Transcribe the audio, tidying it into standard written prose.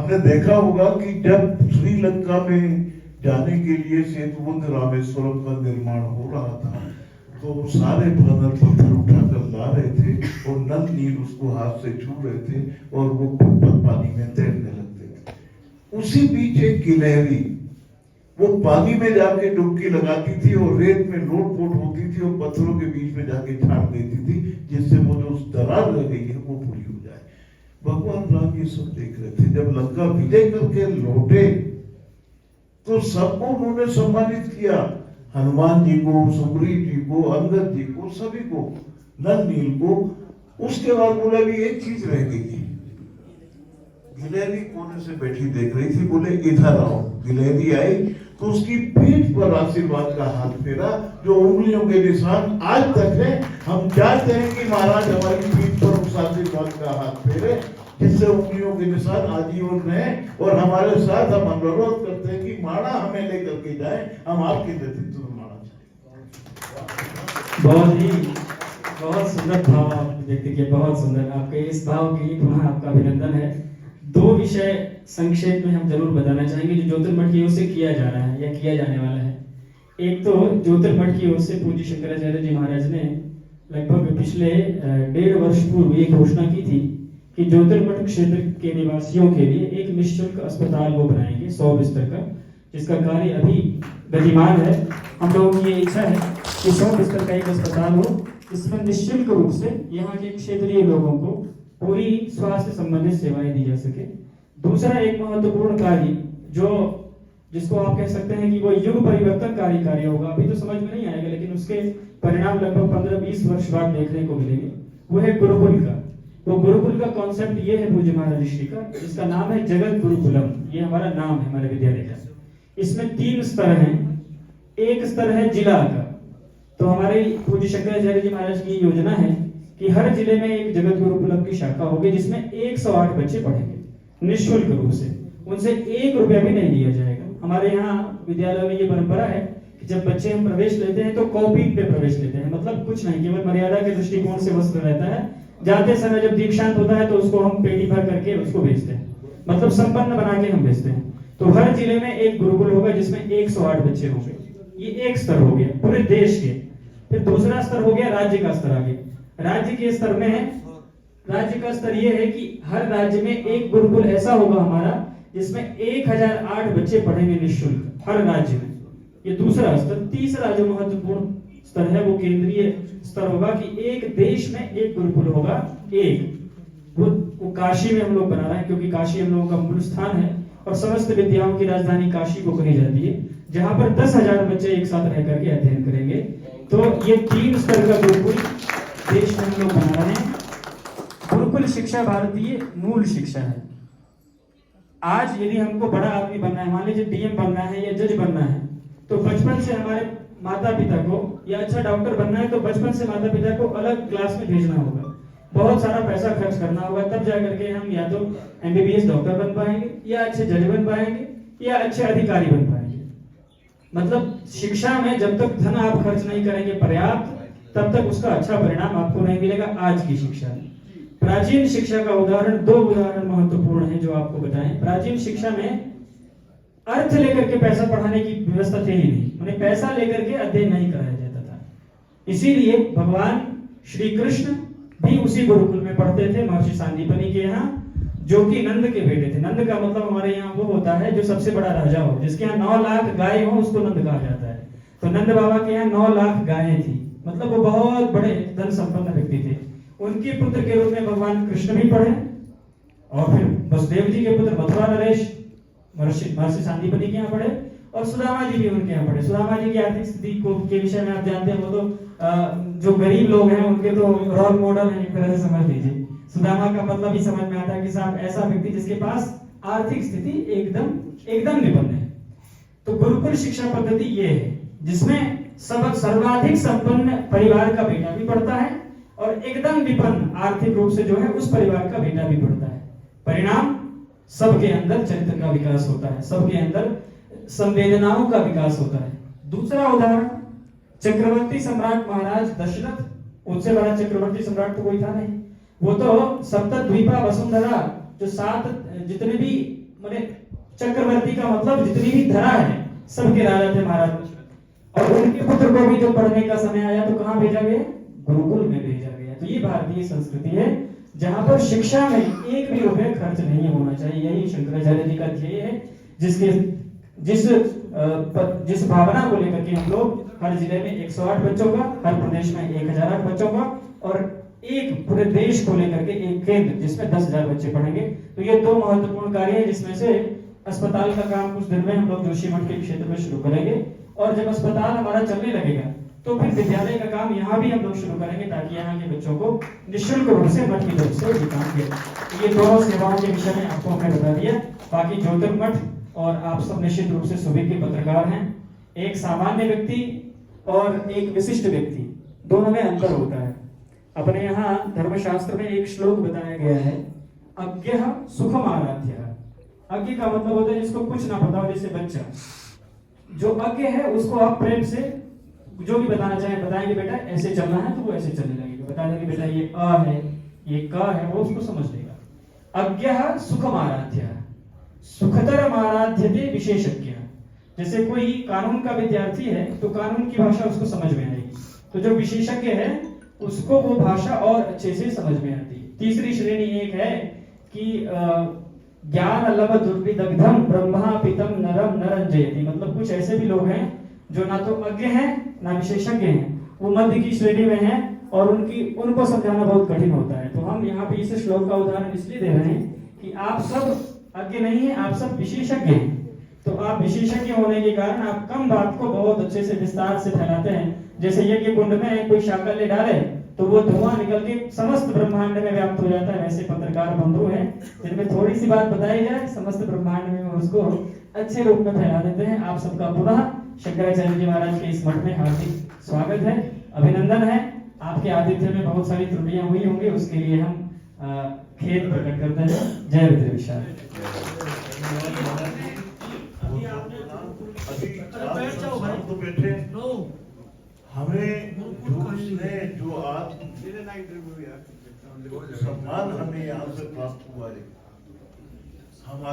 आपने देखा होगा कि जब श्रीलंका में जाने के लिए सेतुबंध रामेश्वरम का निर्माण हो रहा था तो सारे ब्रदर पत्थर उठाकर ला रहे थे और नल नील उसको हाथ से छू रहे थे और वो पानी में तैरने लगते थे। उसी बीच एक गिलहरी वो पानी में जाके डुबकी लगाती थी और रेत में लोट-पोट होती थी और पत्थरों के बीच में जाके झाड़ देती थी, जिससे वो जो उस दरार रह गई है वो पूरी हो जाए। भगवान राम ये सब देख रहे थे। जब लंका विजय करके लौटे तो सबको उन्होंने सम्मानित किया, हनुमान जी को, सुग्रीव जी को, अंगद जी को, सभी को, नल नील को। उसके बाद बोला भी एक चीज रह गई है। गिलहरी कोने से बैठी देख रही थी, बोले इधर आओ। गिलहरी आई तो उसकी पीठ पर आशीर्वाद का हाथ फेरा, जो उंगलियों के निशान आज तक है। हम चाहते हैं कि महाराज हमारी पीठ पर उस आशीर्वाद का हाथ फेरे, जिससे उंगलियों के निशान आजीवन रहे। और हमारे साथ हम अनुरोध करते हैं कि माणा हमें लेकर के जाए, हम आपके नेतृत्व में माणा चलेंगे। बहुत सुंदर भाव आपने व्यक्त किया, बहुत सुंदर। आपके इस भाव के लिए पुनः आपका अभिनंदन है। दो विषय संक्षेप में हम जरूर बताना चाहेंगे जो ज्योतिर्मठ की ओर से किया जा रहा है या किया जाने वाला है। एक तो ज्योतिर्मठ की ओर से पूज्य शंकराचार्य जी महाराज ने लगभग पिछले 1.5 वर्ष पूर्व ये घोषणा की थी कि ज्योतिर्मठ क्षेत्र के निवासियों के लिए एक निःशुल्क अस्पताल वो बनाएंगे 100 बिस्तर का, जिसका कार्य अभी गतिमान है। हम लोगों की ये इच्छा है कि 100 बिस्तर का एक अस्पताल हो, जिसमें निःशुल्क रूप से यहाँ के क्षेत्रीय लोगों को पूरी स्वास्थ्य संबंधित सेवाएं दी जा सके। दूसरा एक महत्वपूर्ण कार्य जिसको आप कह सकते हैं कि वो युग परिवर्तनकारी कार्य होगा, अभी तो समझ में नहीं आएगा, लेकिन उसके परिणाम लगभग 15-20 वर्ष बाद देखने को मिलेंगे, वो है गुरुकुल का। वो गुरुकुल का कॉन्सेप्ट ये है पूज्य महाराज ऋषि का, जिसका नाम है जगत गुरुकुलम। ये हमारा नाम है हमारे विद्यालय का। इसमें 3 स्तर हैं। एक स्तर है जिला का, तो हमारे पूज्य शंकराचार्य जी महाराज की योजना है कि हर जिले में एक जगत गुरुकुलम की शाखा होगी, जिसमें 108 बच्चे पढ़ेंगे निःशुल्क रूप से। उनसे 1 रुपया भी नहीं लिया जाएगा। हमारे यहाँ विद्यालय में ये परंपरा है कि जब बच्चे हम प्रवेश लेते हैं तो कॉपी पे प्रवेश लेते हैं, मतलब कुछ नहीं, केवल मर्यादा के दृष्टिकोण से वस्त्र रहता है। जाते समय जब दीक्षांत होता है तो उसको हम पेटी भर करके उसको भेजते हैं, मतलब संपन्न बना के हम भेजते हैं। तो हर जिले में एक गुरुकुल होगा जिसमें 108 बच्चे होंगे। ये एक स्तर हो गया पूरे देश के। फिर दूसरा स्तर हो गया राज्य का स्तर। आगे राज्य के स्तर में राज्य का स्तर यह है कि हर राज्य में एक गुरुकुल ऐसा होगा हमारा, जिसमें 1008 बच्चे पढ़ेंगे निःशुल्क हर राज्य में। ये दूसरा स्तर। तीसरा जो महत्वपूर्ण स्तर है वो केंद्रीय स्तर होगा कि एक देश में एक गुरुकुल होगा। एक वो काशी में हम लोग बना रहे हैं, क्योंकि काशी हम लोगों का मूल स्थान है और समस्त विद्याओं की राजधानी काशी को कही जाती है, जहां पर 10,000 बच्चे एक साथ रह करके अध्ययन करेंगे। तो ये 3 स्तर का गुरुकुल देश में हम लोग बना रहे हैं। गुरुकुल शिक्षा भारतीय मूल शिक्षा है। आज यदि हमको बड़ा आदमी बनना है, मान लीजिए डीएम बनना है या जज बनना है, तो बचपन से हमारे माता पिता को, या अच्छा डॉक्टर बनना है तो बचपन से माता पिता को अलग क्लास में भेजना होगा, बहुत सारा पैसा खर्च करना होगा, तब जाकर के हम या तो एमबीबीएस डॉक्टर बन पाएंगे, या अच्छे जज बन पाएंगे, या अच्छे अधिकारी बन पाएंगे। मतलब शिक्षा में जब तक धन आप खर्च नहीं करेंगे पर्याप्त, तब तक उसका अच्छा परिणाम आपको नहीं मिलेगा। आज की शिक्षा में प्राचीन शिक्षा का उदाहरण, 2 उदाहरण महत्वपूर्ण हैं जो आपको बताएं। प्राचीन शिक्षा में अर्थ लेकर के पैसा पढ़ाने की व्यवस्था थी ही नहीं, उन्हें पैसा लेकर के अध्ययन नहीं कराया जाता था। इसीलिए भगवान श्री कृष्ण भी उसी गुरुकुल में पढ़ते थे, महर्षि सांदीपनि के यहाँ, जो कि नंद के बेटे थे। नंद का मतलब हमारे यहाँ वो होता है जो सबसे बड़ा राजा हो, जिसके यहाँ 9 लाख गाय हो, उसको नंद कहा जाता है। तो नंद बाबा के यहाँ 9 लाख गायें थी, मतलब वो बहुत बड़े धन संपन्न व्यक्ति थे। उनके पुत्र के रूप में भगवान कृष्ण भी पढ़े, और फिर वसुदेव जी के पुत्र मथुरा नरेश महर्षि सांदीपनि के यहाँ पढ़े, और सुदामा जी भी उनके यहाँ पढ़े। सुदामा जी की आर्थिक स्थिति को के विषय में आप जानते हैं, वो तो जो गरीब लोग हैं उनके तो रोल मॉडल है, एक तरह से समझ लीजिए। सुदामा का मतलब ही समझ में आता है कि साहब ऐसा व्यक्ति जिसके पास आर्थिक स्थिति एकदम निपन्न है। तो गुरुकुल शिक्षा पद्धति ये है, जिसमें सर्वाधिक संपन्न परिवार का बेटा भी पढ़ता है और एकदम विपन्न आर्थिक रूप से जो है उस परिवार का बेटा भी पढ़ता है। परिणाम, सबके अंदर चरित्र का विकास होता है, सबके अंदर संवेदनाओं का विकास होता है। दूसरा उदाहरण, चक्रवर्ती सम्राट महाराज दशरथ, उससे बड़ा चक्रवर्ती सम्राट तो कोई था नहीं। वो तो सप्तद्वीपा वसुंधरा, जो 7 जितने भी माने चक्रवर्ती का मतलब जितनी भी धरा है सबके राजा थे महाराज दशरथ। और उनके पुत्र को भी जब पढ़ने का समय आया तो कहाँ भेजा गया? गुरुकुल में भेजा गया। तो ये भारतीय संस्कृति है जहां पर शिक्षा में एक भी रुपए खर्च नहीं होना चाहिए। यही शंकराचार्य जी का ध्येय है, जिस भावना को लेकर के हम लोग हर जिले में 108 बच्चों का, हर प्रदेश में 1008 बच्चों का और एक पूरे देश को लेकर के एक केंद्र जिसमें 10,000 बच्चे पढ़ेंगे। तो ये दो महत्वपूर्ण कार्य है, जिसमें से अस्पताल का काम कुछ दिन में हम लोग जोशीमठ के क्षेत्र में शुरू करेंगे और जब अस्पताल हमारा चलने लगेगा तो फिर विद्यालय का काम यहाँ भी हम लोग शुरू करेंगे ताकि यहाँ के बच्चों को निःशुल्क रूप से मठ की तरफ से काम किया। तो ये दोनों सेवाओं के विषय में आपको हमने बता दिया। बाकी ज्योतिर्मठ और आप सब निश्चित रूप से सुविज्ञ पत्रकार हैं। एक सामान्य व्यक्ति और एक विशिष्ट व्यक्ति, दोनों में अंतर होता है। अपने यहाँ धर्मशास्त्र में एक श्लोक बताया गया है, अज्ञः सुखम आराध्यः। अज्ञ का मतलब होता है जिसको कुछ ना पता हो, जैसे बच्चा। जो अज्ञ है उसको आप प्रेम से जो भी बताना चाहे बताएंगे, बेटा ऐसे चलना है तो वो ऐसे चलने लगेगा। बता देंगे बेटा ये अ है, ये क है, वो उसको समझ लेगा। अज्ञः सुखम आराध्यः सुखतरम आराध्यते विशेषज्ञ। जैसे कोई कानून का विद्यार्थी है तो कानून की भाषा उसको समझ में आएगी, तो जो विशेषज्ञ है उसको वो भाषा और अच्छे से समझ में आती है। तीसरी श्रेणी एक है कि ज्ञान लभ दुर्विदग्धम ब्रह्मा पितम नरम नरंजयति। मतलब कुछ ऐसे भी लोग हैं जो ना तो अज्ञ हैं ना विशेषज्ञ हैं, वो मध्य की श्रेणी में हैं और उनको समझाना बहुत कठिन होता है। तो हम यहाँ पे इस श्लोक का उदाहरण इसलिए दे रहे हैं कि आप सब अज्ञ नहीं है, आप सब विशेषज्ञ हैं। तो आप विशेषज्ञ होने के कारण आप कम बात को बहुत अच्छे से विस्तार से फैलाते हैं। जैसे यज्ञ कुंड में कोई शाकल ले डाले तो वो धुआं निकल के समस्त ब्रह्मांड में व्याप्त हो जाता है। वैसे पत्रकार बंधु हैं जिनमें थोड़ी सी बात बताई जाए समस्त ब्रह्मांड में उसको अच्छे रूप में फैला देते हैं। आप सबका पुनः शंकराचार्य जी महाराज के इस मठ में हार्दिक स्वागत है, अभिनंदन है। आपके आतिथ्य में बहुत सारी त्रुटियां हुई होंगी, उसके लिए हम खेद प्रकट करते हैं। जय विद्या विशाल। तो बैठे हमें जो आज सम्मान हमें यहाँ से प्राप्त हुआ है, हमारे